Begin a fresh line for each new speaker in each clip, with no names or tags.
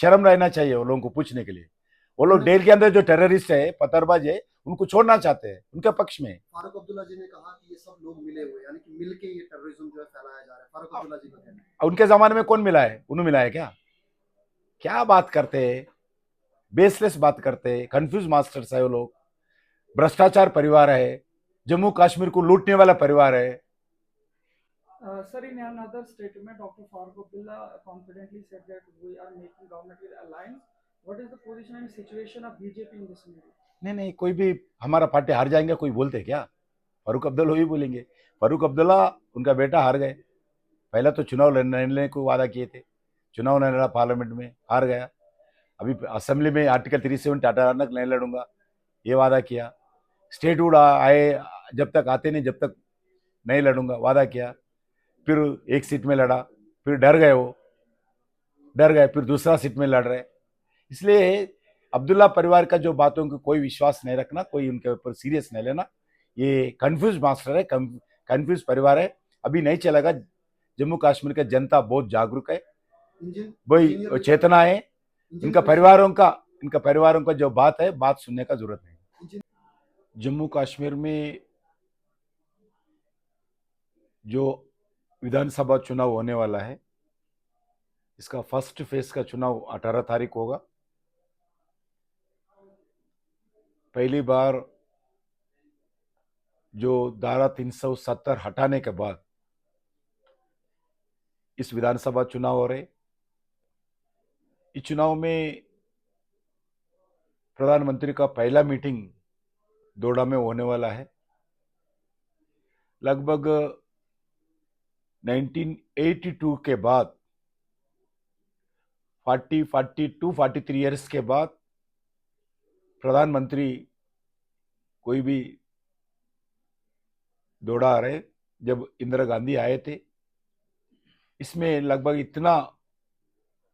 शर्म रहना चाहिए वो लोगों को पूछने के लिए। वो लोग जेल के अंदर जो टेररिस्ट है, पत्थरबाज है, उनको छोड़ना चाहते हैं, उनके पक्ष में।
फारूक अब्दुल्ला जी ने कहा कि ये सब लोग मिले हुए, यानी कि मिलके ये टेररिज्म जो है फैलाया जा रहा है, फारूक अब्दुल्ला जी का कहना है।
उनके जमाने में कौन मिला है? उन्होंने मिला है क्या? क्या बात करते हैं, बेसलेस बात करते हैं, कंफ्यूज मास्टर्स है वो लोग। भ्रष्टाचार परिवार है, जम्मू कश्मीर को लूटने वाला परिवार है।
Sir, in another statement, Dr. Farooq Abdullah confidently said that we are making government with alliance. What is the position and situation of BJP in this scenario?
नहीं नहीं, कोई भी हमारा पार्टी हार जाएंगे कोई बोलते क्या? फारूक अब्दुल्ला ही बोलेंगे। फारूक अब्दुल्ला, उनका बेटा हार गए। पहले तो चुनाव लड़ने को वादा किए थे, चुनाव नहीं लड़ा, पार्लियामेंट में हार गया। अभी असेंबली में आर्टिकल 370 अचानक नहीं लड़ूंगा ये वादा किया। स्टेटहुड आए, जब तक आते नहीं, जब तक नहीं लड़ूंगा वादा किया। फिर एक सीट में लड़ा, फिर डर गए, वो डर गए, फिर दूसरा सीट में लड़ रहे। इसलिए अब्दुल्ला परिवार का जो बातों को कोई विश्वास नहीं रखना, कोई उनके ऊपर सीरियस नहीं लेना। ये कंफ्यूज मास्टर है, कंफ्यूज परिवार है, अभी नहीं चलेगा। जम्मू कश्मीर का जनता बहुत जागरूक है, वही चेतना है। इनका परिवारों का जो बात है, बात सुनने का जरूरत नहीं। जम्मू कश्मीर में जो विधानसभा चुनाव होने वाला है, इसका फर्स्ट फेज का चुनाव 18 तारीख होगा। पहली बार जो धारा 370 हटाने के बाद इस विधानसभा चुनाव हो रहे। इस चुनाव में प्रधानमंत्री का पहला मीटिंग दोडा में होने वाला है। लगभग 1982 के बाद 43 ईयर्स के बाद प्रधानमंत्री कोई भी दौड़ा आ रहे। जब इंदिरा गांधी आए थे, इसमें लगभग इतना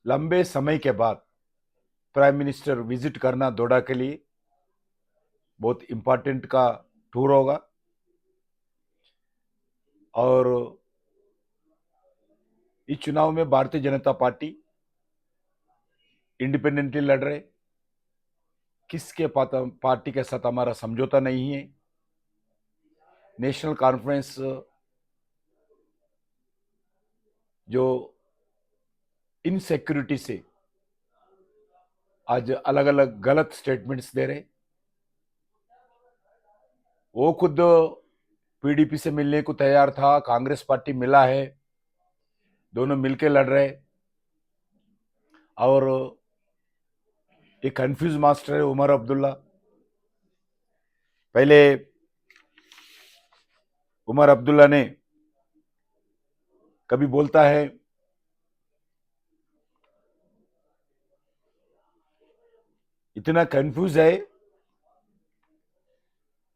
लंबे समय के बाद प्राइम मिनिस्टर विजिट करना दौड़ा के लिए बहुत इंपॉर्टेंट का टूर होगा। और इस चुनाव में भारतीय जनता पार्टी इंडिपेंडेंटली लड़ रहे। किसके पार्टी के साथ हमारा समझौता नहीं है। नेशनल कॉन्फ्रेंस जो इनसिक्योरिटी से आज अलग अलग गलत स्टेटमेंट्स दे रहे, वो खुद पीडीपी से मिलने को तैयार था, कांग्रेस पार्टी मिला है, दोनों मिलके लड़ रहे। और एक कंफ्यूज मास्टर है उमर अब्दुल्ला। पहले उमर अब्दुल्ला ने कभी बोलता है इतना कंफ्यूज है,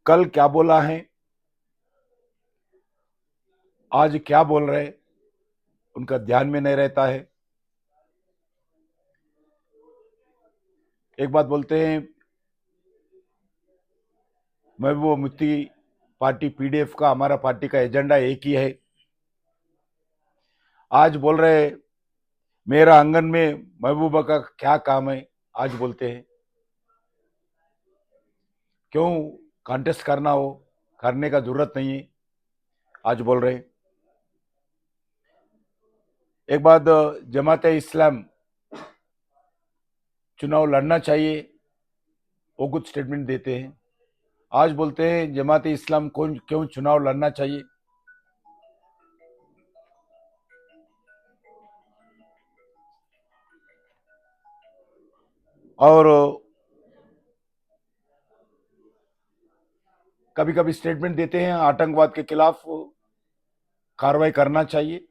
कल क्या बोला है, आज क्या बोल रहे, उनका ध्यान में नहीं रहता है। एक बात बोलते हैं, महबूबा मुफ्ती पार्टी पीडीएफ का, हमारा पार्टी का एजेंडा एक ही है। आज बोल रहे मेरा आंगन में महबूबा का क्या काम है, आज बोलते हैं। क्यों कॉन्टेस्ट करना हो, करने का जरूरत नहीं है, आज बोल रहे। एक बात, जमात इस्लाम चुनाव लड़ना चाहिए, वो कुछ स्टेटमेंट देते हैं। आज बोलते हैं जमात इस्लाम कौन क्यों चुनाव लड़ना चाहिए। और कभी कभी स्टेटमेंट देते हैं आतंकवाद के खिलाफ कार्रवाई करना चाहिए।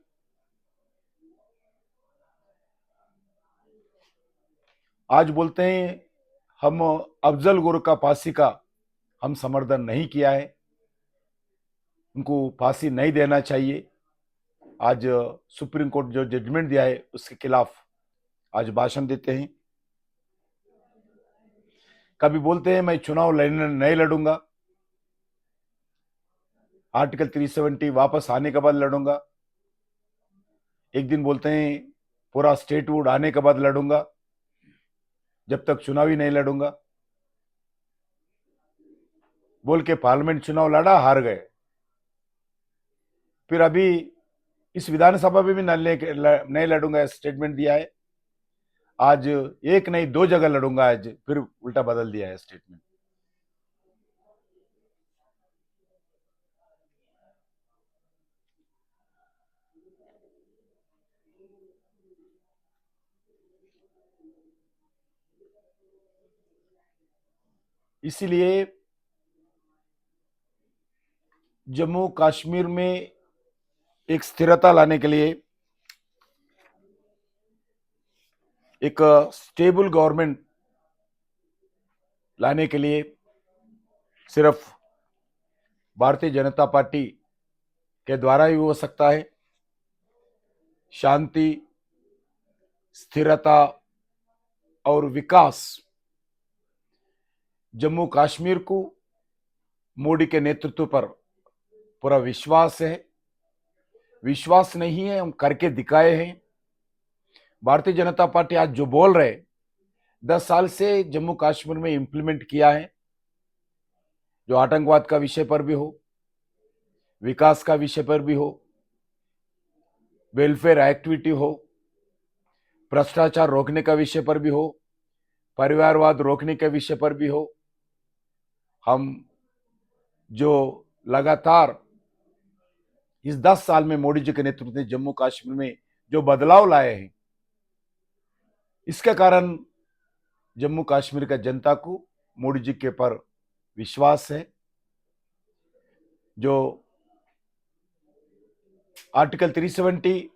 आज बोलते हैं हम अफजल गुरु का फांसी का हम समर्थन नहीं किया है, उनको फांसी नहीं देना चाहिए। आज सुप्रीम कोर्ट जो जजमेंट दिया है उसके खिलाफ आज भाषण देते हैं। कभी बोलते हैं मैं चुनाव लड़ने नहीं लड़ूंगा, आर्टिकल 370 वापस आने के बाद लड़ूंगा। एक दिन बोलते हैं पूरा स्टेटहुड आने के बाद लड़ूंगा। जब तक चुनाव ही नहीं लड़ूंगा बोल के पार्लियामेंट चुनाव लड़ा, हार गए। फिर अभी इस विधानसभा में भी नहीं लड़ूंगा स्टेटमेंट दिया है। आज एक नहीं दो जगह लड़ूंगा, आज फिर उल्टा बदल दिया है स्टेटमेंट। इसीलिए जम्मू कश्मीर में एक स्थिरता लाने के लिए, एक स्टेबल गवर्नमेंट लाने के लिए सिर्फ भारतीय जनता पार्टी के द्वारा ही हो सकता है। शांति, स्थिरता और विकास जम्मू कश्मीर को मोदी के नेतृत्व पर पूरा विश्वास है। विश्वास नहीं है, हम करके दिखाए हैं। भारतीय जनता पार्टी आज जो बोल रहे 10 साल से जम्मू कश्मीर में इंप्लीमेंट किया है, जो आतंकवाद का विषय पर भी हो, विकास का विषय पर भी हो, वेलफेयर एक्टिविटी हो, भ्रष्टाचार रोकने का विषय पर भी हो, परिवारवाद रोकने के विषय पर भी हो, हम जो लगातार इस 10 साल में मोदी जी के नेतृत्व में जम्मू कश्मीर में जो बदलाव लाए हैं, इसके कारण जम्मू कश्मीर का जनता को मोदी जी के पर विश्वास है। जो आर्टिकल 370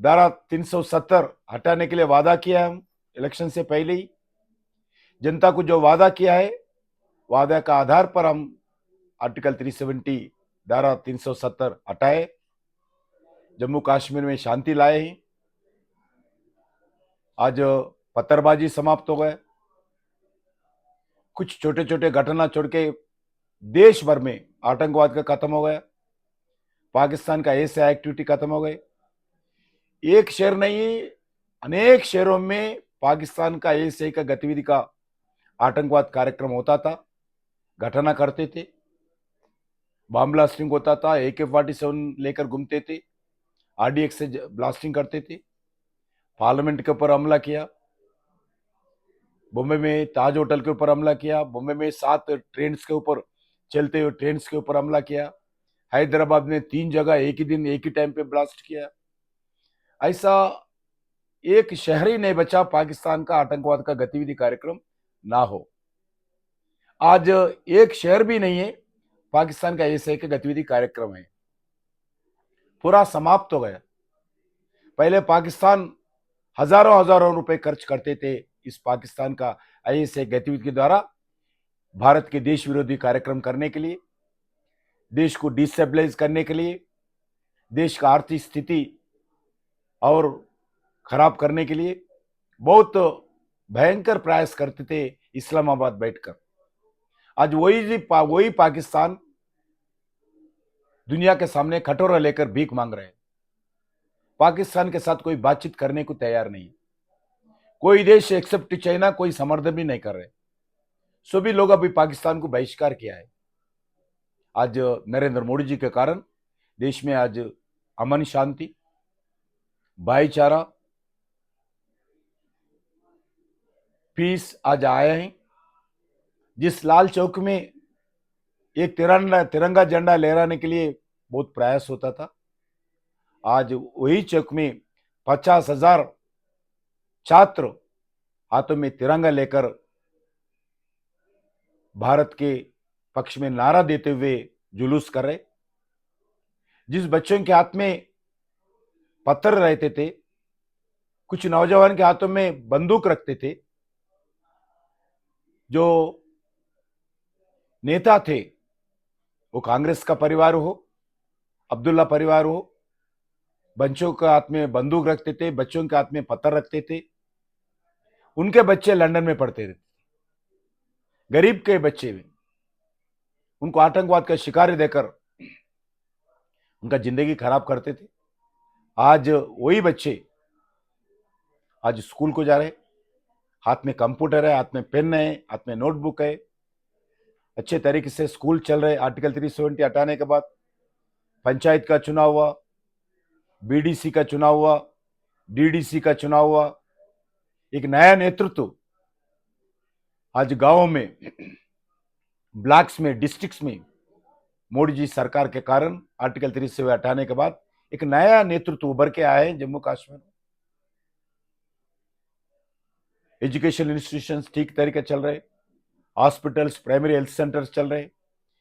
धारा 370 हटाने के लिए वादा किया है, हम इलेक्शन से पहले ही जनता को जो वादा किया है, वादा का आधार पर हम आर्टिकल 370 धारा 370 हटाए, जम्मू कश्मीर में शांति लाए हैं। आज पत्थरबाजी समाप्त हो गए, कुछ छोटे छोटे घटना छोड़ के देश भर में आतंकवाद का खत्म हो गया, पाकिस्तान का ऐसा एक्टिविटी खत्म हो गई। एक शहर नहीं, अनेक शहरों में पाकिस्तान का ऐसे का गतिविधि का आतंकवाद कार्यक्रम होता था, घटना करते थे, बम ब्लास्टिंग होता था, AK-47 लेकर घूमते थे, RDX से ब्लास्टिंग करते थे, पार्लियामेंट के ऊपर हमला किया, बॉम्बे में ताज होटल के ऊपर हमला किया, बॉम्बे में 7 ट्रेन के ऊपर चलते हुए ट्रेन के ऊपर हमला किया, हैदराबाद में 3 जगह एक ही दिन एक ही टाइम पे ब्लास्ट किया। ऐसा एक शहर ही नहीं बचा पाकिस्तान का आतंकवाद का गतिविधि कार्यक्रम ना हो। आज एक शहर भी नहीं है पाकिस्तान का ऐसा एक गतिविधि कार्यक्रम है, पूरा समाप्त हो गया। पहले पाकिस्तान हजारों हजारों रुपए खर्च करते थे इस पाकिस्तान का ऐसे गतिविधि के द्वारा भारत के देश विरोधी कार्यक्रम करने के लिए, देश को डिस्टेबलाइज करने के लिए, देश का आर्थिक स्थिति और खराब करने के लिए बहुत भयंकर प्रयास करते थे इस्लामाबाद बैठकर। आज वही पाकिस्तान दुनिया के सामने कटोरा लेकर भीख मांग रहे हैं। पाकिस्तान के साथ कोई बातचीत करने को तैयार नहीं, कोई देश एक्सेप्ट चाइना कोई समर्थन भी नहीं कर रहे। सभी लोग अभी पाकिस्तान को बहिष्कार किया है। आज नरेंद्र मोदी जी के कारण देश में आज अमन शांति, भाईचारा, पीस आज आया है। जिस लाल चौक में एक तिरंगा झंडा लहराने के लिए बहुत प्रयास होता था, आज वही चौक में 50,000 छात्र हाथों में तिरंगा लेकर भारत के पक्ष में नारा देते हुए जुलूस कर रहे। जिस बच्चों के हाथ में पत्थर रहते थे, कुछ नौजवान के हाथों में बंदूक रखते थे, जो नेता थे वो कांग्रेस का परिवार हो, अब्दुल्ला परिवार हो, बच्चों के हाथ में बंदूक रखते थे, बच्चों के हाथ में पत्थर रखते थे। उनके बच्चे लंदन में पढ़ते रहते, गरीब के बच्चे भी, उनको आतंकवाद का शिकार देकर उनका जिंदगी खराब करते थे। आज वही बच्चे आज स्कूल को जा रहे, हाथ में कंप्यूटर है, हाथ में पेन है, हाथ में नोटबुक है, अच्छे तरीके से स्कूल चल रहे। आर्टिकल 370 हटाने के बाद पंचायत का चुनाव हुआ, बीडीसी का चुनाव हुआ, डीडीसी का चुनाव हुआ। एक नया नेतृत्व आज गांवों में, ब्लॉक्स में, डिस्ट्रिक्ट्स में मोदी जी सरकार के कारण आर्टिकल 370 हटाने के बाद एक नया नेतृत्व उभर के आया है जम्मू कश्मीर में। एजुकेशन इंस्टीट्यूशंस ठीक तरीके चल रहे, हॉस्पिटल्स, प्राइमरी हेल्थ सेंटर्स चल रहे,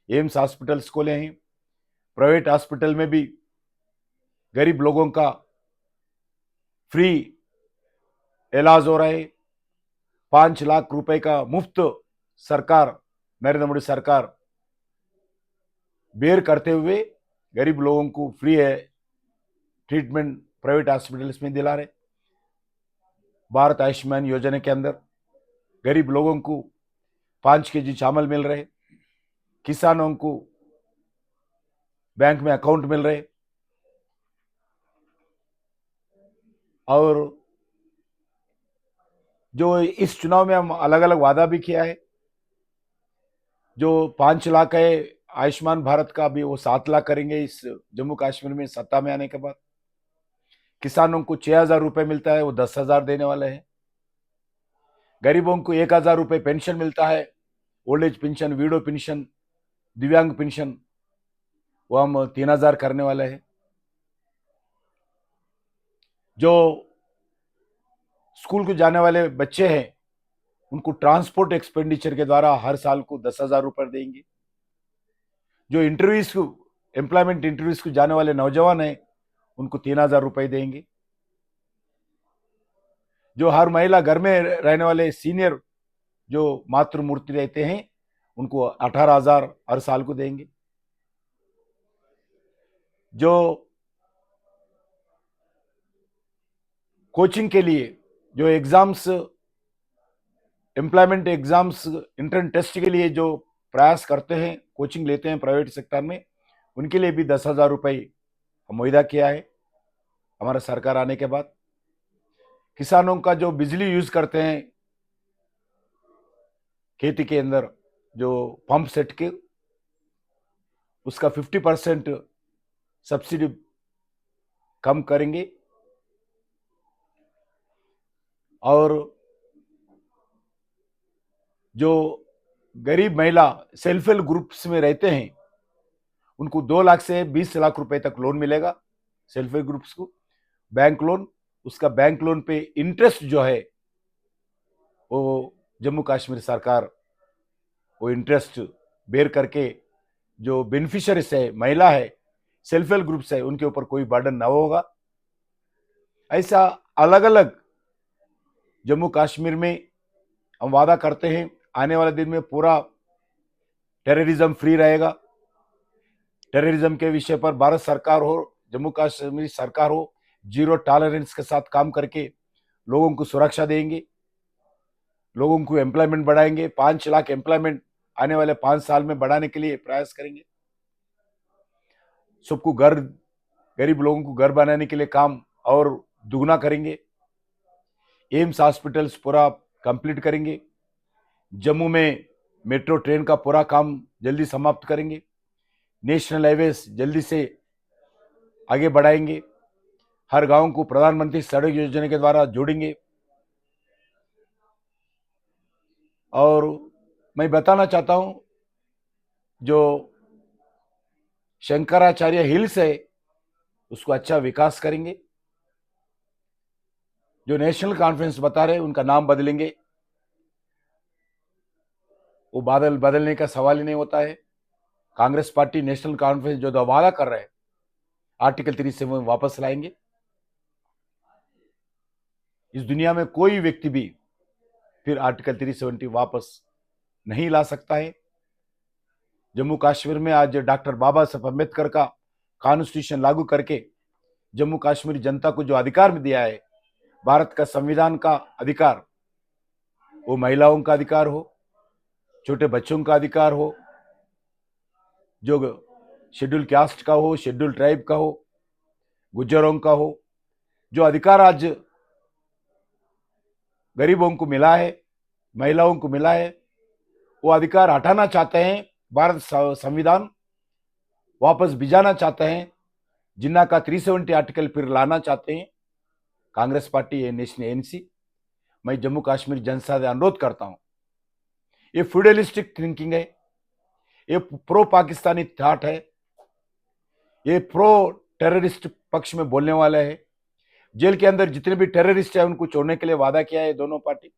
एम्स हॉस्पिटल्स खोले हैं, प्राइवेट हॉस्पिटल में भी गरीब लोगों का फ्री इलाज हो रहा है। 5 लाख रुपए का मुफ्त सरकार, नरेंद्र मोदी सरकार बेयर करते हुए गरीब लोगों को फ्री है ट्रीटमेंट प्राइवेट हॉस्पिटल्स में दिला रहे। भारत आयुष्मान योजना के अंदर गरीब लोगों को 5 kg चावल मिल रहे, किसानों को बैंक में अकाउंट मिल रहे, और जो इस चुनाव में हम अलग अलग वादा भी किया है। जो 5 लाख है आयुष्मान भारत का, भी वो 7 लाख करेंगे इस जम्मू कश्मीर में सत्ता में आने के बाद। किसानों को 6,000 रुपए मिलता है, वो 10,000 देने वाले हैं। गरीबों को 1,000 रुपए पेंशन मिलता है, old age pension, window pension, दिव्यांग पेंशन, वो हम 3,000 करने वाले हैं। जो स्कूल को जाने वाले बच्चे हैं उनको ट्रांसपोर्ट एक्सपेंडिचर के द्वारा हर साल को 10,000 रुपए देंगे। जो इंटरव्यूज को, एम्प्लॉयमेंट इंटरव्यूज को जाने वाले नौजवान हैं उनको 3,000 रुपए देंगे। जो हर महिला घर में रहने वाले सीनियर जो मातृमूर्ति रहते हैं उनको 18,000 हर साल को देंगे। जो कोचिंग के लिए जो exams, employment exams, entrance test के लिए जो प्रयास करते हैं, कोचिंग लेते हैं प्राइवेट सेक्टर में, उनके लिए भी 10,000 रुपए मुहैया किया है हमारा सरकार आने के बाद। किसानों का जो बिजली यूज करते हैं खेती के अंदर, जो पंप सेट के, उसका 50% सब्सिडी कम करेंगे। और जो गरीब महिला सेल्फ हेल्प ग्रुप्स में रहते हैं उनको 2 लाख से 20 लाख रुपए तक लोन मिलेगा। सेल्फ हेल्प ग्रुप्स को बैंक लोन, उसका बैंक लोन पे इंटरेस्ट जो है वो जम्मू कश्मीर सरकार वो इंटरेस्ट बेयर करके, जो बेनिफिशियरीज है, महिला है, सेल्फ हेल्प ग्रुप्स है, उनके ऊपर कोई बर्डन ना होगा। ऐसा अलग अलग जम्मू कश्मीर में हम वादा करते हैं। आने वाले दिन में पूरा टेररिज्म फ्री रहेगा। टेररिज्म के विषय पर भारत सरकार हो, जम्मू कश्मीर सरकार हो, जीरो टॉलरेंस के साथ काम करके लोगों को सुरक्षा देंगे, लोगों को एम्प्लॉयमेंट बढ़ाएंगे। 5 लाख एम्प्लॉयमेंट आने वाले 5 साल में बढ़ाने के लिए प्रयास करेंगे। सबको घर, गरीब लोगों को घर बनाने के लिए काम और दुगना करेंगे। एम्स हॉस्पिटल्स पूरा कंप्लीट करेंगे। जम्मू में मेट्रो ट्रेन का पूरा काम जल्दी समाप्त करेंगे। नेशनल हाईवेज जल्दी से आगे बढ़ाएंगे। हर गांव को प्रधानमंत्री सड़क योजना के द्वारा जोड़ेंगे। और मैं बताना चाहता हूं, जो शंकराचार्य हिल्स है उसको अच्छा विकास करेंगे। जो नेशनल कॉन्फ्रेंस बता रहे हैं उनका नाम बदलेंगे। वो बादल बदलने का सवाल ही नहीं होता है। कांग्रेस पार्टी नेशनल कॉन्फ्रेंस जो वादा कर रहे हैं आर्टिकल 370 वापस लाएंगे। इस दुनिया में कोई व्यक्ति भी फिर आर्टिकल 370 वापस नहीं ला सकता है। जम्मू कश्मीर में आज डॉक्टर बाबा साहब अम्बेडकर का कॉन्स्टिट्यूशन लागू करके जम्मू कश्मीर जनता को जो अधिकार में दिया है, भारत का संविधान का अधिकार, वो महिलाओं का अधिकार हो, छोटे बच्चों का अधिकार हो, जो शेड्यूल कास्ट का हो, शेड्यूल ट्राइब का हो, गुज्जरों का हो, जो अधिकार आज गरीबों को मिला है, महिलाओं को मिला है, वो अधिकार हटाना चाहते हैं। भारत संविधान वापस भिजाना चाहते हैं। जिन्ना का 370 आर्टिकल फिर लाना चाहते हैं कांग्रेस पार्टी, नेशनल एनसी। मैं जम्मू कश्मीर जनता से अनुरोध करता हूं, ये फ्यूडलिस्टिक थिंकिंग है, ये प्रो पाकिस्तानी थॉट है, ये प्रो टेररिस्ट पक्ष में बोलने वाला है। जेल के अंदर जितने भी टेररिस्ट हैं उनको छोड़ने के लिए वादा किया है दोनों पार्टी।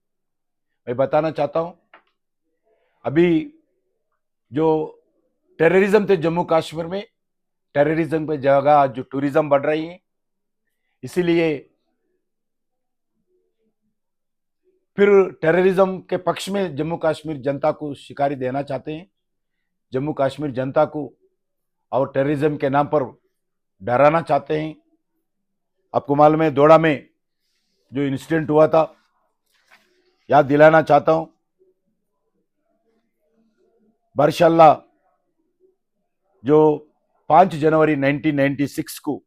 मैं बताना चाहता हूं, अभी जो टेररिज्म थे जम्मू कश्मीर में, टेररिज्म पे जगह जो टूरिज्म बढ़ रही है, इसीलिए फिर टेररिज्म के पक्ष में जम्मू कश्मीर जनता को शिकारी देना चाहते हैं। जम्मू कश्मीर जनता को और टेररिज्म के नाम पर डराना चाहते हैं। आपको मालूम है दोड़ा में जो इंसिडेंट हुआ था, याद दिलाना चाहता हूं। बरशल्ला जो 5 जनवरी 1996 को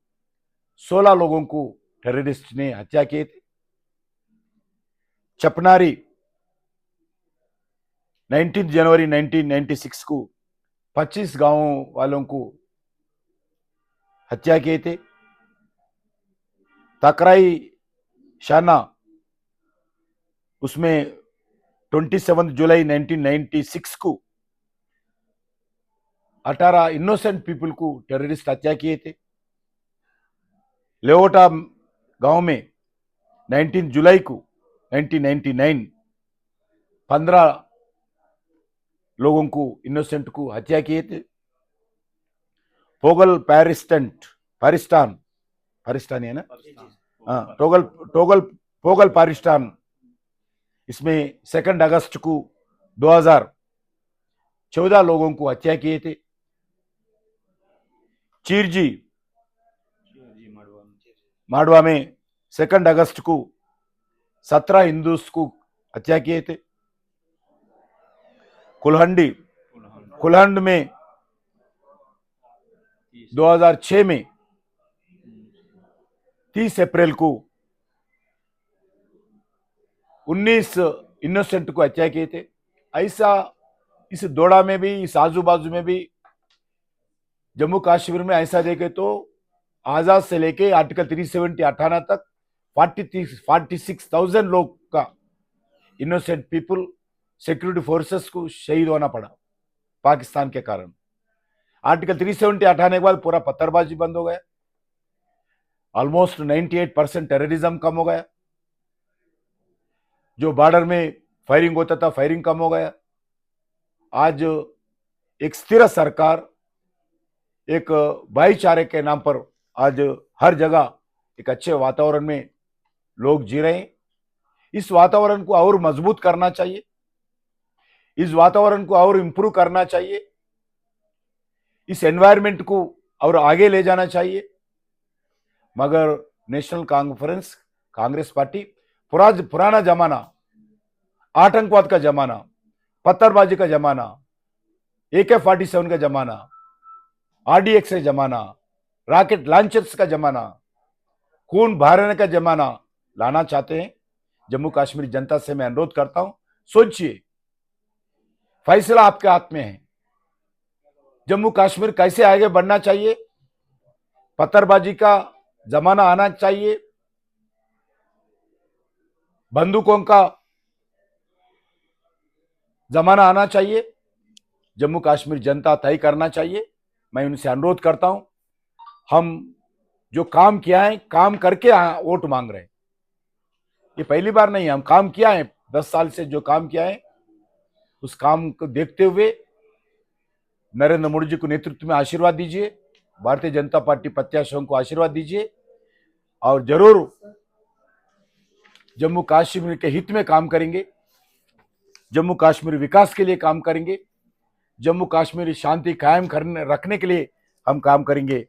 16 लोगों को टेररिस्ट ने हत्या किए थे। चपनारी 19 जनवरी 1996 को 25 गांवों वालों को हत्या किए थे। तकराई शाना उसमें 27 जुलाई 1996 को 18 इनोसेंट पीपल को टेररिस्ट हत्या किए थे। लेओटा गांव में 19 जुलाई को 1999 15 लोगों को इनोसेंट को हत्या किए थे। पोगल पारिस्तान है ना, हाँ, पोगल पारिस्तान, इसमें 2 अगस्त को 2014 लोगों को हत्या किए थे। चीरजी माडवा में 2 अगस्त को 17 हिंदूस को हत्या किए थे। कुलहंड में 2006 में 30 अप्रैल को 19 इनोसेंट को हत्या किए थे। ऐसा इस दोड़ा में भी, इस आजू बाजू में भी, जम्मू कश्मीर में ऐसा देखे तो आजाद से लेके आर्टिकल 370 हटाना तक 46,000 लोग का इनोसेंट पीपल, सिक्योरिटी फोर्सेस को शहीद होना पड़ा पाकिस्तान के कारण। आर्टिकल 370 हटाने के बाद पूरा पत्थरबाजी बंद हो गया। ऑलमोस्ट 98% टेररिज्म कम हो गया। जो बॉर्डर में फायरिंग होता था, फायरिंग कम हो गया। आज एक स्थिर सरकार, एक भाईचारे के नाम पर आज हर जगह एक अच्छे वातावरण में लोग जी रहे हैं। इस वातावरण को और मजबूत करना चाहिए, इस वातावरण को और इंप्रूव करना चाहिए, इस एनवायरनमेंट को और आगे ले जाना चाहिए। मगर नेशनल कॉन्फ्रेंस, कांग्रेस पार्टी पुराना जमाना, आतंकवाद का जमाना, पत्थरबाजी का जमाना, AK-47 का जमाना, RDX का जमाना, रॉकेट लॉन्चर्स का जमाना, खून बहाने का जमाना लाना चाहते हैं। जम्मू कश्मीर जनता से मैं अनुरोध करता हूं, सोचिए, फैसला आपके हाथ में है। जम्मू कश्मीर कैसे आगे बढ़ना चाहिए? पत्थरबाजी का जमाना आना चाहिए, बंदूकों का जमाना आना चाहिए, जम्मू कश्मीर जनता तय करना चाहिए। मैं उनसे अनुरोध करता हूं, हम जो काम किया है, काम करके वोट मांग रहे हैं। ये पहली बार नहीं है, हम काम किया है। 10 साल से जो काम किया है, उस काम को देखते हुए नरेंद्र मोदी जी को नेतृत्व में आशीर्वाद दीजिए, भारतीय जनता पार्टी प्रत्याशियों को आशीर्वाद दीजिए, और जरूर जम्मू कश्मीर के हित में काम करेंगे, जम्मू कश्मीर विकास के लिए काम करेंगे, जम्मू कश्मीर शांति कायम रखने के लिए हम काम करेंगे।